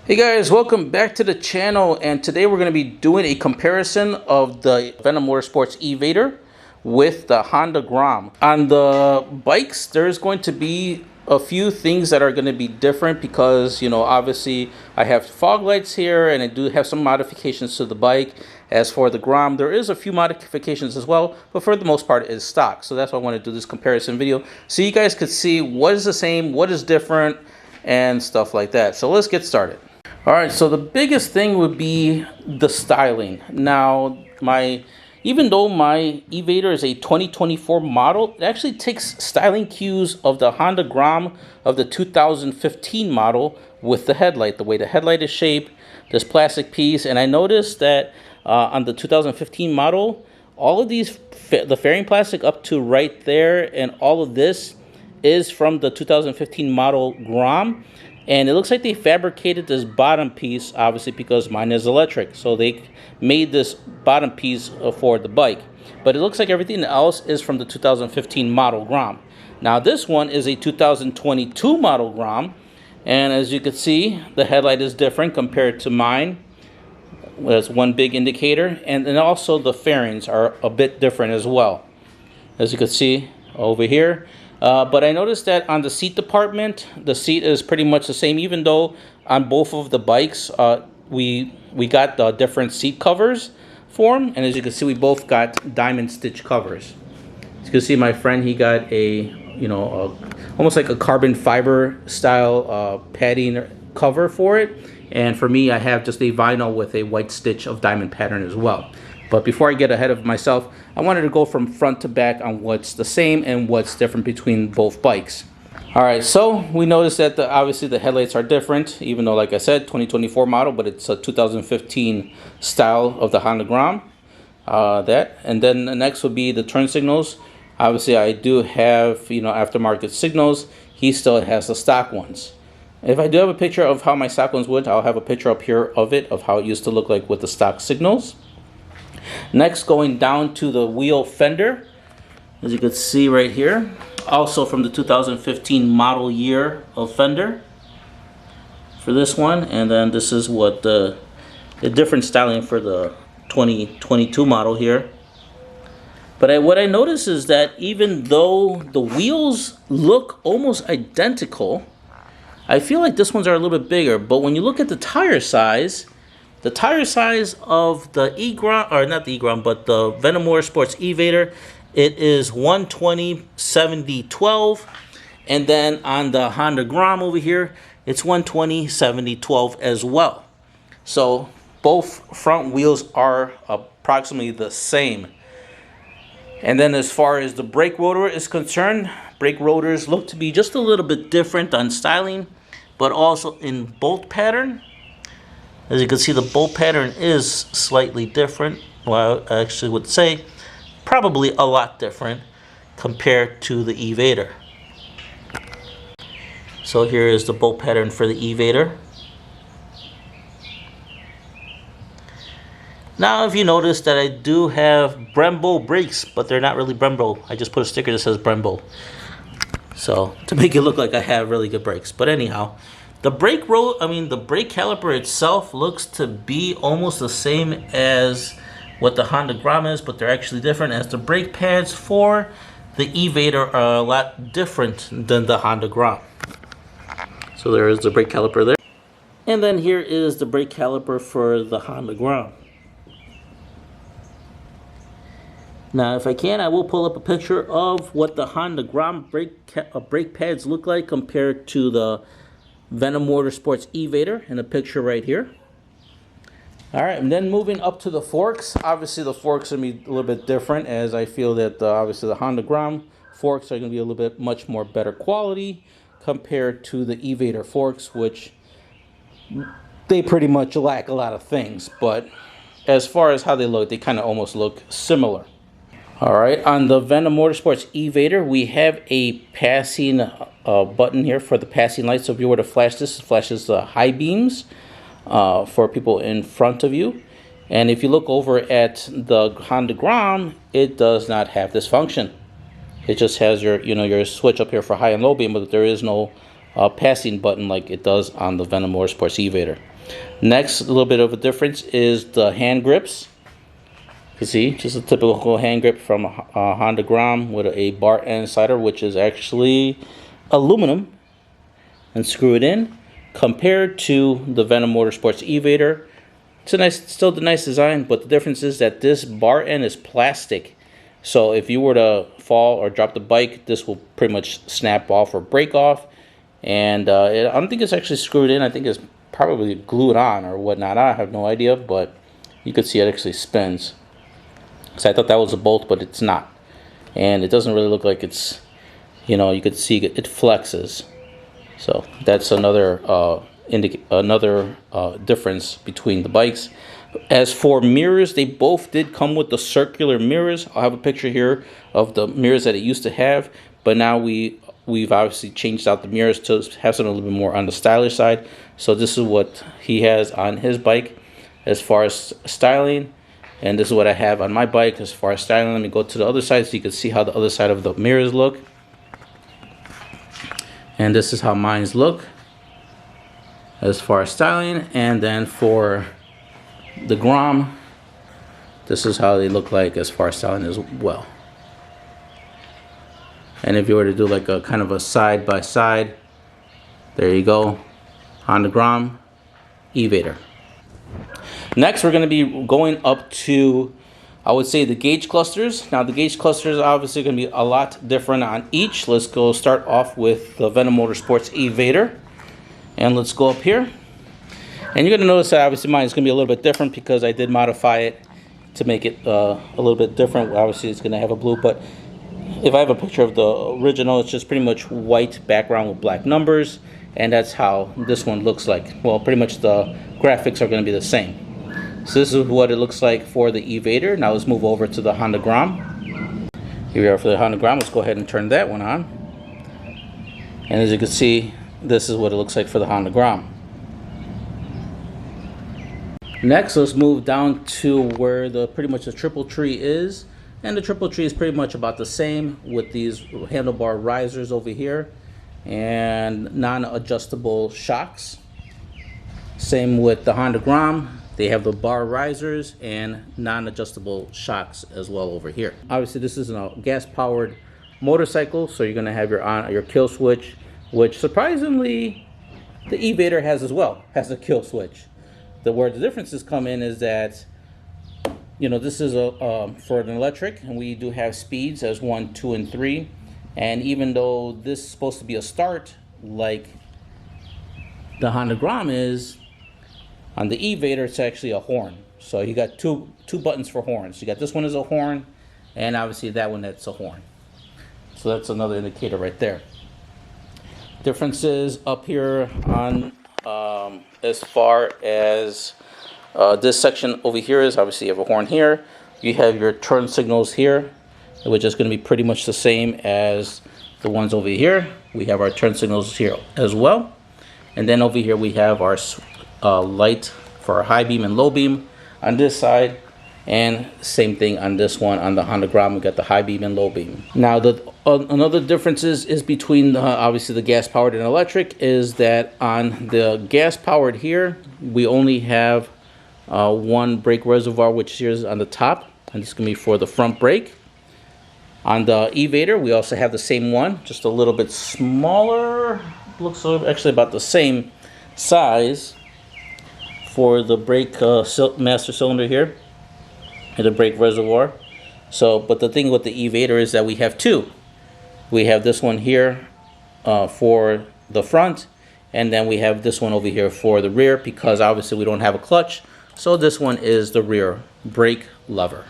Hey guys, welcome back to the channel, and today we're going to be doing a comparison of the Venom Motorsports E-vader with the Honda Grom. On the bikes, there's going to be a few things that are going to be different because, obviously I have fog lights here and I do have some modifications to the bike. As for the Grom, there is a few modifications as well, but for the most part it is stock. So that's why I want to do this comparison video so you guys could see what is the same, what is different, and stuff like that. So let's get started. All right, so the biggest thing would be the styling. Now, even though my E-vader is a 2024 model, it actually takes styling cues of the Honda Grom of the 2015 model with the headlight, the way the headlight is shaped, this plastic piece. And I noticed that on the 2015 model, all of these, the fairing plastic up to right there, and all of this is from the 2015 model Grom. And it looks like they fabricated this bottom piece, obviously because mine is electric. So they made this bottom piece for the bike. But it looks like everything else is from the 2015 model Grom. Now this one is a 2022 model Grom. And as you can see, the headlight is different compared to mine. There's one big indicator. And then also the fairings are a bit different as well. As you can see over here. But I noticed that on the seat department, the seat is pretty much the same, even though on both of the bikes, we got the different seat covers for them. And as you can see, we both got diamond stitch covers. As you can see, my friend, he got almost like a carbon fiber style padding cover for it. And for me, I have just a vinyl with a white stitch of diamond pattern as well. But before I get ahead of myself, I wanted to go from front to back on what's the same and what's different between both bikes. All right, so we noticed that obviously the headlights are different, even though, like I said, 2024 model, but it's a 2015 style of the Honda Grom. And then the next would be the turn signals. Obviously, I do have aftermarket signals. He still has the stock ones. If I do have a picture of how my stock ones would, I'll have a picture up here of it, of how it used to look like with the stock signals. Next, going down to the wheel fender, as you can see right here, also from the 2015 model year of fender for this one. And then this is what the different styling for the 2022 model here. But what I noticed is that even though the wheels look almost identical, I feel like this ones are a little bit bigger. But when you look at the tire size of the E-Grom, or not the E-Grom, but the Venom Motorsports E-vader, it is 120/70/12. And then on the Honda Grom over here, it's 120/70/12 as well. So both front wheels are approximately the same. And then as far as the brake rotor is concerned, brake rotors look to be just a little bit different on styling, but also in bolt pattern. As you can see, the bolt pattern is slightly different. Well, I actually would say probably a lot different compared to the E-vader. So here is the bolt pattern for the E-vader. Now, if you notice that I do have Brembo brakes, but they're not really Brembo. I just put a sticker that says Brembo. So to make it look like I have really good brakes. But anyhow, the brake caliper itself looks to be almost the same as what the Honda Grom is, but they're actually different, as the brake pads for the E-vader are a lot different than the Honda Grom. So there is the brake caliper there. And then here is the brake caliper for the Honda Grom. Now, if I can, I will pull up a picture of what the Honda Grom brake pads look like compared to the Venom Motorsports E-vader, in a picture right here. All right, and then moving up to the forks. Obviously, the forks are going to be a little bit different, as I feel that obviously the Honda Grom forks are going to be a little bit much more better quality compared to the E-vader forks, which they pretty much lack a lot of things. But as far as how they look, they kind of almost look similar. All right, on the Venom Motorsports E-vader, we have a passing button here for the passing light. So if you were to flash this, it flashes the high beams for people in front of you. And if you look over at the Honda Grom, it does not have this function. It just has your switch up here for high and low beam, but there is no passing button like it does on the Venom Motorsports E-vader. Next, a little bit of a difference is the hand grips. You see, just a typical hand grip from a Honda Grom with a bar end slider, which is actually aluminum, and screw it in. Compared to the Venom Motorsports E-vader, it's a nice, still a nice design, but the difference is that this bar end is plastic. So if you were to fall or drop the bike, this will pretty much snap off or break off. And I don't think it's actually screwed in. I think it's probably glued on or whatnot. I have no idea, but you could see it actually spins. So I thought that was a bolt, but it's not. And it doesn't really look like it's, you know, you could see it flexes. So that's another difference between the bikes. As for mirrors, they both did come with the circular mirrors. I'll have a picture here of the mirrors that it used to have, but now we've obviously changed out the mirrors to have something a little bit more on the stylish side. So this is what he has on his bike as far as styling, and this is what I have on my bike as far as styling. Let me go to the other side so you can see how the other side of the mirrors look. And this is how mine's look as far as styling. And then for the Grom, this is how they look like as far as styling as well. And if you were to do like a kind of a side by side, there you go, Honda Grom, E-vader. Next, we're going to be going up to, I would say, the gauge clusters. Now, the gauge clusters are obviously going to be a lot different on each. Let's go start off with the Venom Motorsports E-vader. And let's go up here. And you're going to notice that obviously mine is going to be a little bit different because I did modify it to make it a little bit different. Obviously, it's going to have a blue, but if I have a picture of the original, it's just pretty much white background with black numbers. And that's how this one looks like. Well, pretty much the graphics are going to be the same. So this is what it looks like for the E-vader. Now let's move over to the Honda Grom. Here we are for the Honda Grom. Let's go ahead and turn that one on. And as you can see, this is what it looks like for the Honda Grom. Next, let's move down to where pretty much the triple tree is. And the triple tree is pretty much about the same with these handlebar risers over here and non-adjustable shocks. Same with the Honda Grom. They have the bar risers and non-adjustable shocks as well over here. Obviously, this is a gas-powered motorcycle, so you're going to have your kill switch, which surprisingly the E-vader has as well, has a kill switch. Where the differences come in is that, you know, this is for an electric, and we do have speeds as 1, 2, and 3. And even though this is supposed to be a start like the Honda Grom is, on the E-vader, it's actually a horn. So you got two buttons for horns. You got this one as a horn, and obviously that one that's a horn. So that's another indicator right there. Differences up here on as far as this section over here is obviously you have a horn here. You have your turn signals here, which is going to be pretty much the same as the ones over here. We have our turn signals here as well. And then over here we have our light for our high beam and low beam on this side, and same thing on this one. On the Honda Grom, we got the high beam and low beam. Now another difference is between obviously the gas powered and electric is that on the gas powered here we only have one brake reservoir, which is on the top, and this is going to be for the front brake. On the E-vader we also have the same one, just a little bit smaller, looks actually about the same size for the brake master cylinder here and the brake reservoir. So, but the thing with the E-vader is that we have two. We have this one here for the front, and then we have this one over here for the rear, because obviously we don't have a clutch. So this one is the rear brake lever.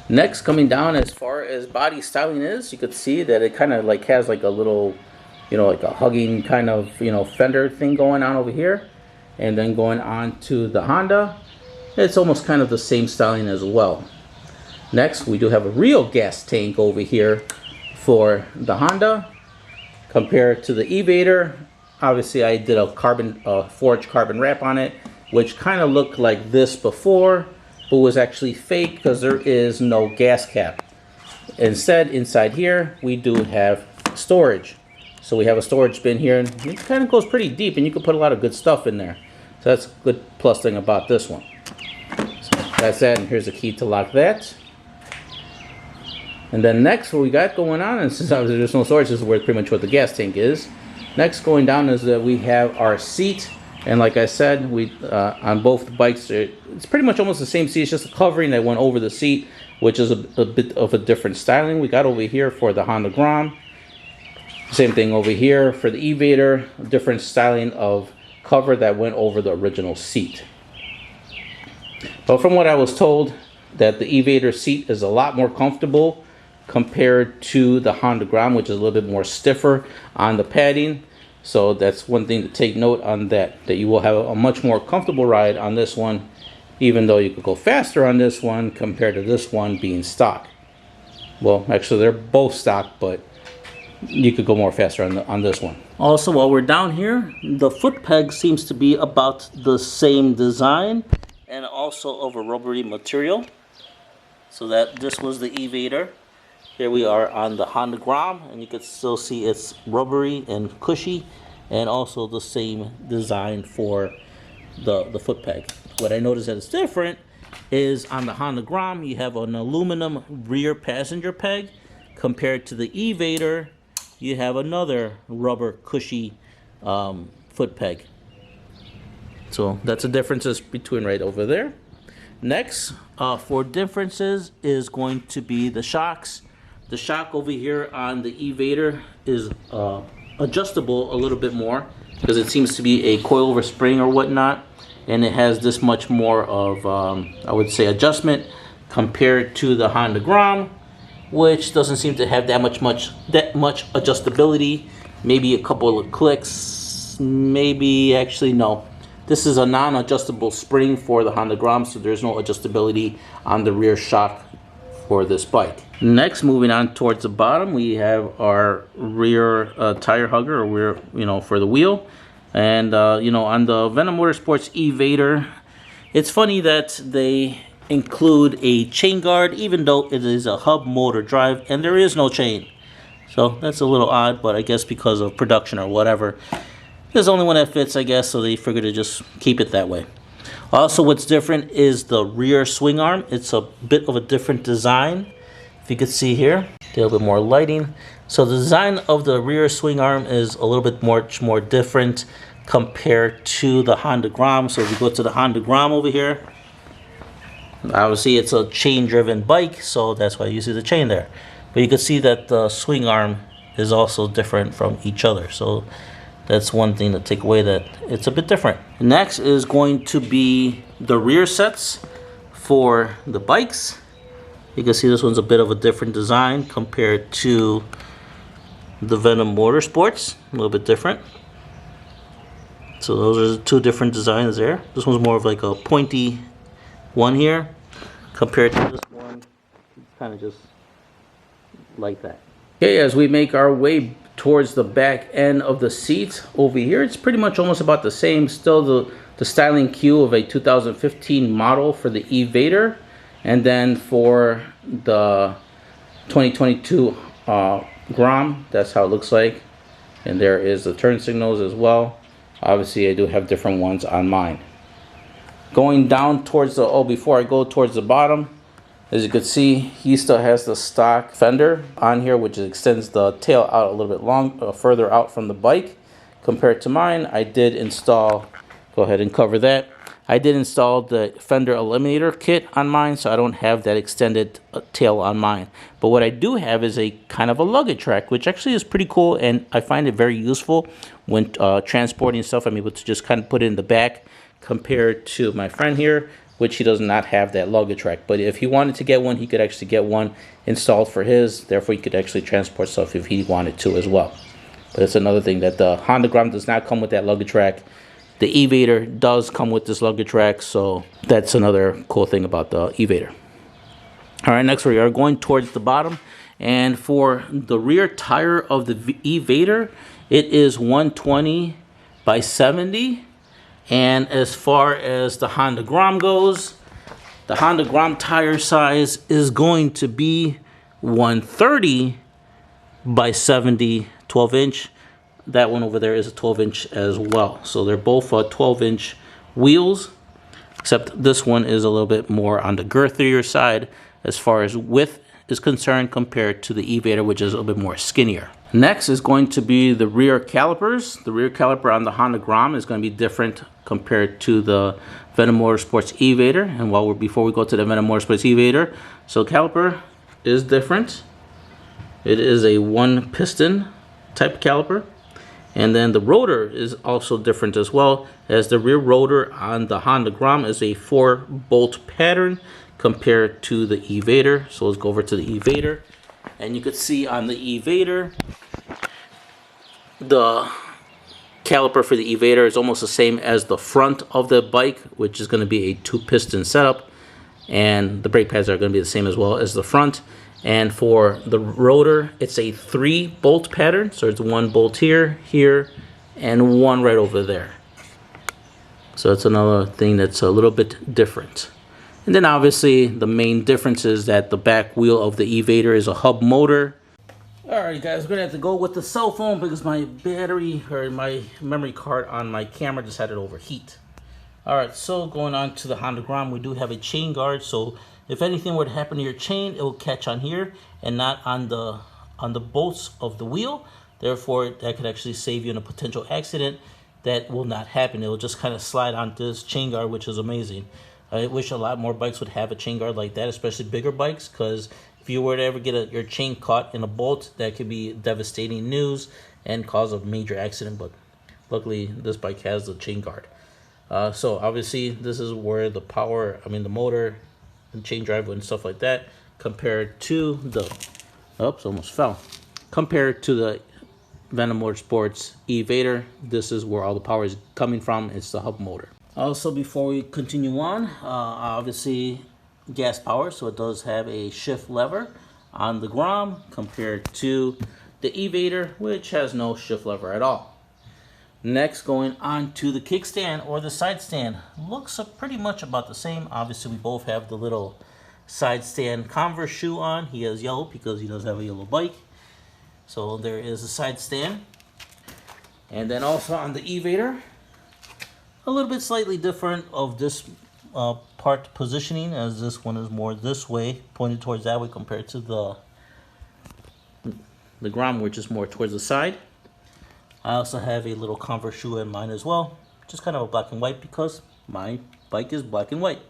Next, coming down as far as body styling is, you could see that it kind of like has like a little, you know, like a hugging kind of, you know, fender thing going on over here. And then going on to the Honda, it's almost kind of the same styling as well. Next, we do have a real gas tank over here for the Honda compared to the E-vader. Obviously, I did a forged carbon wrap on it, which kind of looked like this before, but was actually fake because there is no gas cap. Instead, inside here, we do have storage. So we have a storage bin here, and it kind of goes pretty deep, and you can put a lot of good stuff in there. So that's a good plus thing about this one. So that's that, and here's the key to lock that. And then next, what we got going on, and since obviously there's no storage, this is where pretty much what the gas tank is. Next going down is that we have our seat. And like I said, we on both bikes, it's pretty much almost the same seat. It's just a covering that went over the seat, which is a bit of a different styling. We got over here for the Honda Grom. Same thing over here for the E-vader, a different styling of cover that went over the original seat. But from what I was told, that the E-vader seat is a lot more comfortable compared to the Honda Grom, which is a little bit more stiffer on the padding. So that's one thing to take note on that you will have a much more comfortable ride on this one, even though you could go faster on this one compared to this one being stock. Well, actually they're both stock, but you could go more faster on this one. Also, while we're down here, the foot peg seems to be about the same design and also of a rubbery material. So that this was the E-vader. Here we are on the Honda Grom, and you can still see it's rubbery and cushy, and also the same design for the foot peg. What I noticed that is different is on the Honda Grom, you have an aluminum rear passenger peg. Compared to the E-vader, you have another rubber cushy foot peg. So that's the differences between right over there. Next, for differences is going to be the shocks. The shock over here on the E-vader is adjustable a little bit more because it seems to be a coilover spring or whatnot, and it has this much more of I would say adjustment compared to the Honda Grom, which doesn't seem to have that much adjustability. Maybe a couple of clicks, maybe actually no. This is a non-adjustable spring for the Honda Grom, so there's no adjustability on the rear shock for this bike. Next, moving on towards the bottom, we have our rear tire hugger, or rear, for the wheel. And on the Venom Motorsports E-vader, it's funny that they include a chain guard, even though it is a hub motor drive, and there is no chain. So that's a little odd, but I guess because of production or whatever, there's only one that fits, I guess, so they figured to just keep it that way. Also, what's different is the rear swing arm. It's a bit of a different design. If you could see here, a little bit more lighting. So the design of the rear swing arm is a little bit much more different compared to the Honda Grom. So if you go to the Honda Grom over here, obviously it's a chain-driven bike, so that's why you see the chain there. But you can see that the swing arm is also different from each other. So that's one thing to take away, that it's a bit different. Next is going to be the rear sets for the bikes. You can see this one's a bit of a different design compared to the Venom Motorsports, a little bit different. So those are the two different designs there. This one's more of like a pointy one here compared to this one. It's kind of just like that. Okay, as we make our way towards the back end of the seat over here, it's pretty much almost about the same. Still the styling cue of a 2015 model for the E-vader, and then for the 2022 Grom, that's how it looks like. And there is the turn signals as well. Obviously I do have different ones on mine. Going down towards the, before I go towards the bottom, as you can see, he still has the stock fender on here, which extends the tail out a little bit further out from the bike. Compared to mine, I did install, go ahead and cover that. I did install the fender eliminator kit on mine, so I don't have that extended tail on mine. But what I do have is a kind of a luggage rack, which actually is pretty cool, and I find it very useful when transporting stuff. I'm able to just kind of put it in the back, compared to my friend here, which he does not have that luggage rack. But if he wanted to get one, he could actually get one installed for his. Therefore, he could actually transport stuff if he wanted to as well. But it's another thing that the Honda Grom does not come with that luggage rack. The E-vader does come with this luggage rack, so that's another cool thing about the E-vader. All right, next we are going towards the bottom. And for the rear tire of the E-vader, it is 120 by 70. And as far as the Honda Grom goes, the Honda Grom tire size is going to be 130 by 70, 12 inch. That one over there is a 12 inch as well. So they're both 12 inch wheels, except this one is a little bit more on the girthier side as far as width is concerned compared to the E-vader, which is a little bit more skinnier. Next is going to be the rear calipers. The rear caliper on the Honda Grom is going to be different compared to the Venom Motorsports E-vader. And before we go to the Venom Motorsports E-vader, so caliper is different. It is a 1-piston type caliper. And then the rotor is also different as well, as the rear rotor on the Honda Grom is a 4-bolt pattern compared to the E-vader. So let's go over to the E-vader, and you could see on the E-vader, the caliper for the E-vader is almost the same as the front of the bike, which is going to be a 2-piston setup, and the brake pads are going to be the same as well as the front. And for the rotor, it's a 3-bolt pattern, so it's 1 bolt here, here, and 1 right over there. So that's another thing that's a little bit different. And then obviously the main difference is that the back wheel of the E-vader is a hub motor. Alright guys, we're going to have to go with the cell phone because my battery or my memory card on my camera decided to overheat. Alright, so going on to the Honda Grom, we do have a chain guard, so if anything were to happen to your chain, it will catch on here and not on the bolts of the wheel. Therefore, that could actually save you in a potential accident. That will not happen. It will just kind of slide on this chain guard, which is amazing. I wish a lot more bikes would have a chain guard like that, especially bigger bikes, because if you were to ever get your chain caught in a bolt, that could be devastating news and cause a major accident. But luckily, this bike has the chain guard. So obviously, this is where the motor and chain drive and stuff like that, compared to the, oops, almost fell. Compared to the Venom Motorsports E-vader, this is where all the power is coming from. It's the hub motor. Also, before we continue on, obviously gas power, so it does have a shift lever on the Grom compared to the E-vader, which has no shift lever at all. Next, going on to the kickstand or the side stand. Looks pretty much about the same. Obviously, we both have the little side stand Converse shoe on. He has yellow because he does have a yellow bike. So there is a side stand. And then also on the E-vader, a little bit slightly different of this part positioning, as this one is more this way, pointed towards that way compared to the Grom, which is more towards the side. I also have a little Converse shoe in mine as well, just kind of a black and white because my bike is black and white.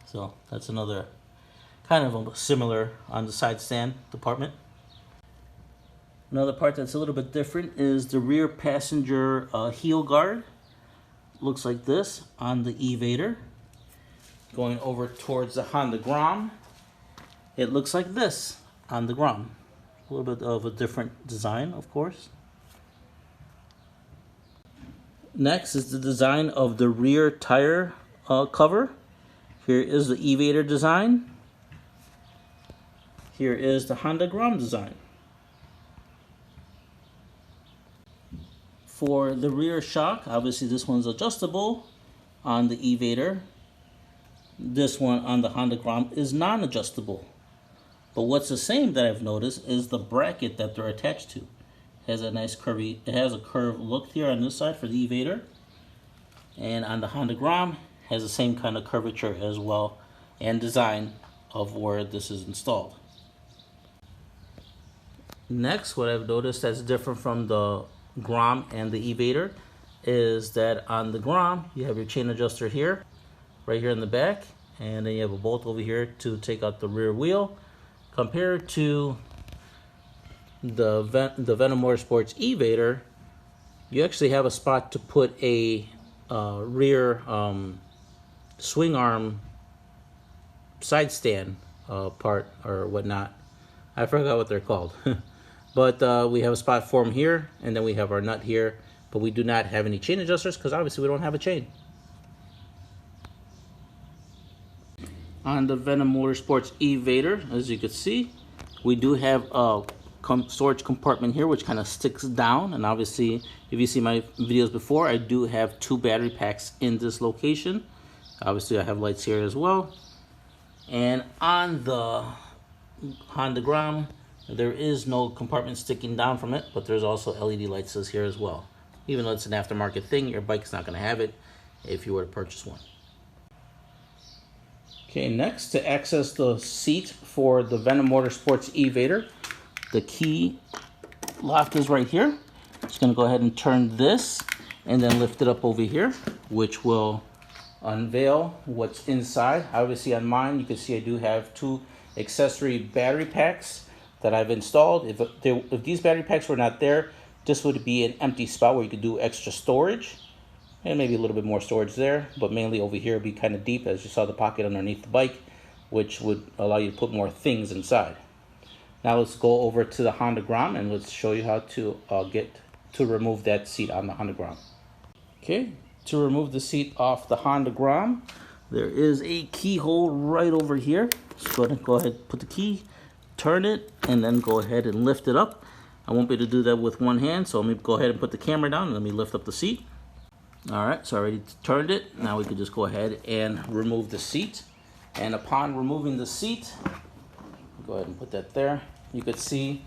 So that's another kind of similar on the side stand department. Another part that's a little bit different is the rear passenger heel guard. Looks like this on the E-vader. Going over towards the Honda Grom, it looks like this on the Grom. A little bit of a different design, of course. Next is the design of the rear tire cover. Here is the E-vader design. Here is the Honda Grom design. For the rear shock, obviously this one's adjustable on the E-vader. This one on the Honda Grom is non-adjustable. But what's the same that I've noticed is the bracket that they're attached to. It has a nice curvy, it has a curved look here on this side for the E-vader. And on the Honda Grom, has the same kind of curvature as well and design of where this is installed. Next, what I've noticed that's different from the Grom and the E-vader is that on the Grom, you have your chain adjuster here, right here in the back, and then you have a bolt over here to take out the rear wheel. Compared to the Venom Motorsports E-vader, you actually have a spot to put a rear swing arm side stand part or whatnot. I forgot what they're called. But we have a spot for them here, and then we have our nut here, but we do not have any chain adjusters because obviously we don't have a chain. On the Venom Motorsports E-vader, as you can see, we do have a storage compartment here which kind of sticks down, and obviously if you see my videos before, I do have 2 battery packs in this location. Obviously I have lights here as well. And on the Honda Grom, there is no compartment sticking down from it, but there's also LED lights here as well. Even though it's an aftermarket thing, your bike's not going to have it. if you were to purchase one. Okay, next, to access the seat for the Venom Motorsports E-vader, the key lock is right here. Just gonna go ahead and turn this and then lift it up over here, which will unveil what's inside. Obviously on mine, you can see I do have 2 accessory battery packs that I've installed. If these battery packs were not there, this would be an empty spot where you could do extra storage. And maybe a little bit more storage there, but mainly over here would be kind of deep, as you saw the pocket underneath the bike, which would allow you to put more things inside. Now let's go over to the Honda Grom and let's show you how to remove that seat on the Honda Grom. Okay, to remove the seat off the Honda Grom, there is a keyhole right over here. So go ahead, put the key, turn it, and then go ahead and lift it up. I won't be able to do that with one hand, so let me go ahead and put the camera down and let me lift up the seat. Alright, so I already turned it. Now we can just go ahead and remove the seat. And upon removing the seat, go ahead and put that there. You could see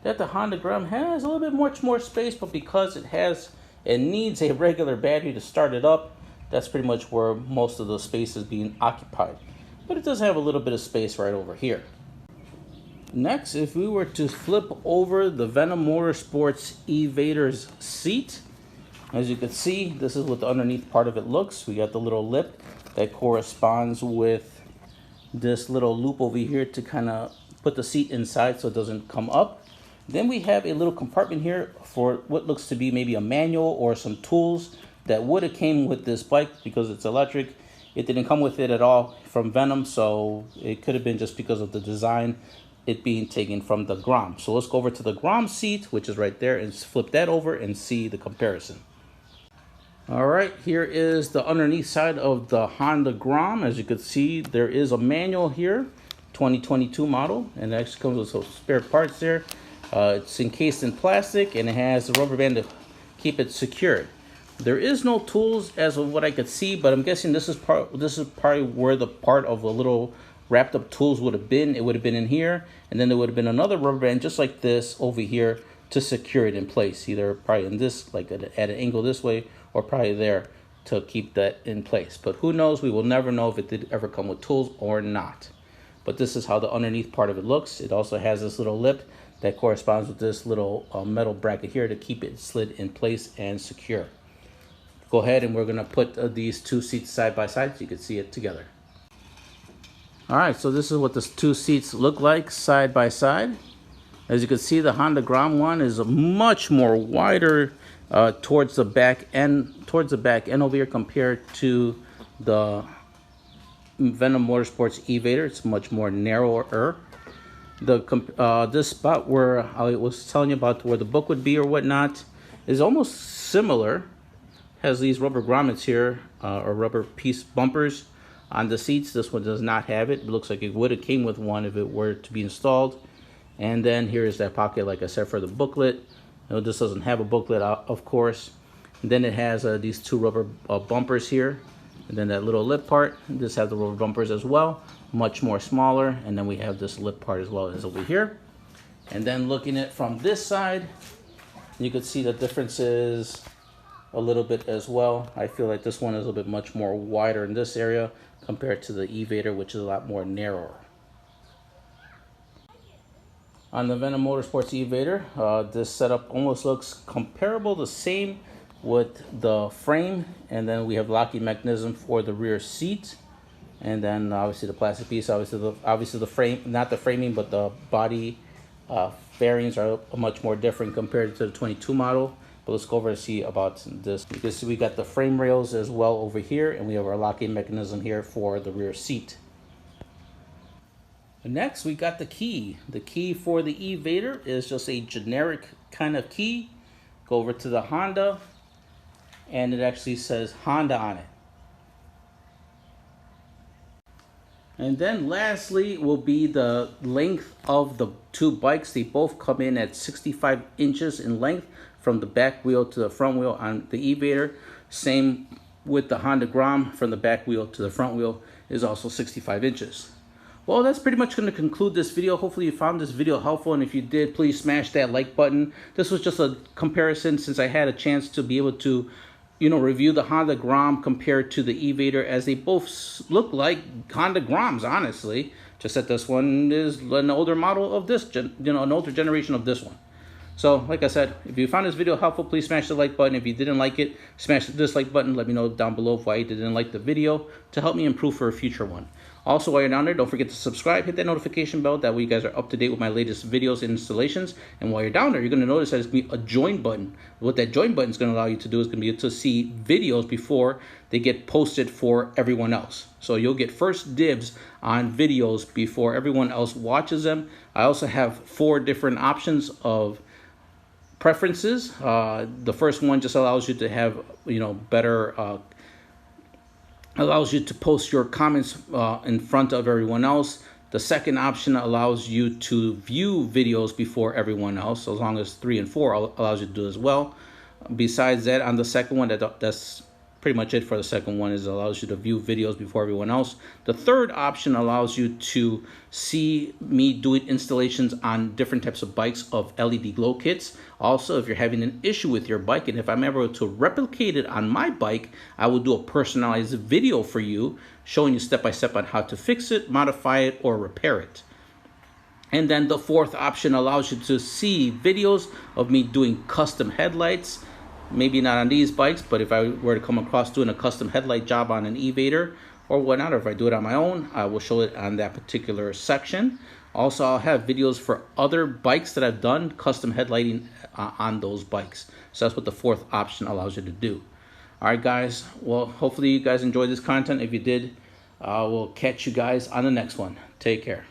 that the Honda Grom has a little bit much more space, but because it needs a regular battery to start it up, that's pretty much where most of the space is being occupied. But it does have a little bit of space right over here. Next, if we were to flip over the Venom Motorsports E-vader's seat, as you can see, this is what the underneath part of it looks. We got the little lip that corresponds with this little loop over here to kind of put the seat inside so it doesn't come up. Then we have a little compartment here for what looks to be maybe a manual or some tools that would have came with this bike because it's electric. It didn't come with it at all from Venom, so it could have been just because of the design, it being taken from the Grom. So let's go over to the Grom seat, which is right there, and flip that over and see the comparison. All right, here is the underneath side of the Honda Grom. As you can see, there is a manual here, 2022 model, and it actually comes with some spare parts there. It's encased in plastic, and it has a rubber band to keep it secured. There is no tools as of what I could see, but I'm guessing this is probably where the part of a little wrapped up tools would have been. It would have been in here, and then there would have been another rubber band just like this over here to secure it in place, either probably in this, like at an angle this way, or probably there to keep that in place. But who knows? We will never know if it did ever come with tools or not. But this is how the underneath part of it looks. It also has this little lip that corresponds with this little metal bracket here to keep it slid in place and secure. Go ahead, and we're gonna put these 2 seats side by side so you can see it together. All right, so this is what the 2 seats look like side by side. As you can see, the Honda Grom one is a much more wider towards the back end over here compared to the Venom Motorsports E-vader. It's much more narrower. This spot where I was telling you about where the book would be or whatnot is almost similar. Has these rubber grommets here, or rubber piece bumpers on the seats. This one does not have it. It looks like it would have came with one if it were to be installed. And then here is that pocket, like I said, for the booklet. This doesn't have a booklet, of course. And then it has these 2 rubber bumpers here. And then that little lip part. This has the rubber bumpers as well, much more smaller. And then we have this lip part as well as over here. And then looking at from this side, you can see the difference is a little bit as well. I feel like this one is a little bit much more wider in this area compared to the E-vader, which is a lot more narrower. On the Venom Motorsports E-vader, this setup almost looks comparable, the same with the frame, and then we have locking mechanism for the rear seat, and then obviously the plastic piece, obviously the frame, not the framing, but the body fairings are much more different compared to the 22 model. But let's go over and see about this. You can see we got the frame rails as well over here, and we have our locking mechanism here for the rear seat. Next, we got the key. The key for the E-vader is just a generic kind of key. Go over to the Honda, and it actually says Honda on it. And then lastly will be the length of the 2 bikes. They both come in at 65 inches in length from the back wheel to the front wheel on the E-vader. Same with the Honda Grom, from the back wheel to the front wheel is also 65 inches. Well, that's pretty much going to conclude this video. Hopefully you found this video helpful, and if you did, please smash that like button. This was just a comparison since I had a chance to be able to review the Honda Grom compared to the E-vader, as they both look like Honda Groms, honestly. Just that this one is an older model of this, an older generation of this one. So, like I said, if you found this video helpful, please smash the like button. If you didn't like it, smash the dislike button. Let me know down below why you didn't like the video to help me improve for a future one. Also, while you're down there, don't forget to subscribe, hit that notification bell. That way you guys are up to date with my latest videos and installations. And while you're down there, you're going to notice that there's going to be a join button. What that join button is going to allow you to do is going to be to see videos before they get posted for everyone else. So you'll get first dibs on videos before everyone else watches them. I also have 4 different options of preferences. The first one just allows you to have, better allows you to post your comments in front of everyone else. The second option allows you to view videos before everyone else, as long as 3 and 4 allows you to do as well. Besides that, on the second one, that's pretty much it for the second one, is it allows you to view videos before everyone else. The third option allows you to see me doing installations on different types of bikes of LED glow kits. Also, if you're having an issue with your bike, and if I'm able to replicate it on my bike, I will do a personalized video for you showing you step by step on how to fix it, modify it, or repair it. And then the fourth option allows you to see videos of me doing custom headlights. Maybe not on these bikes, but if I were to come across doing a custom headlight job on an E-vader or whatnot, or if I do it on my own, I will show it on that particular section. Also, I'll have videos for other bikes that I've done custom headlighting on those bikes. So that's what the fourth option allows you to do. All right, guys. Well, hopefully you guys enjoyed this content. If you did, we'll catch you guys on the next one. Take care.